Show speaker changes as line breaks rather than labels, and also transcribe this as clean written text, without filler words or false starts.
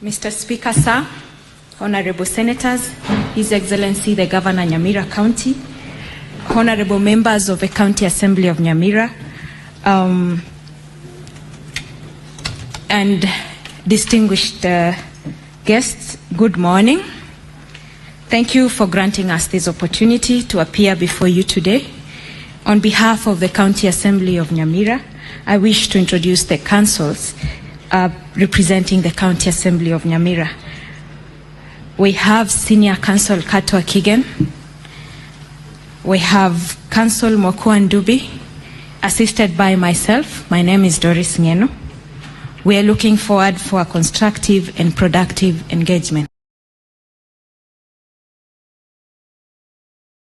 Mr. Speaker, sir, Honorable Senators, His Excellency the Governor Nyamira County, Honorable members of the County Assembly of Nyamira, and distinguished guests, good morning. Thank you for granting us this opportunity to appear before you today. On behalf of the County Assembly of Nyamira, I wish to introduce the councils representing the County Assembly of Nyamira. We have Senior Council Katwa Kigen. We have Council Mokua Ndubi, assisted by myself. My name is Doris Ngeno. We are looking forward for a constructive and productive engagement.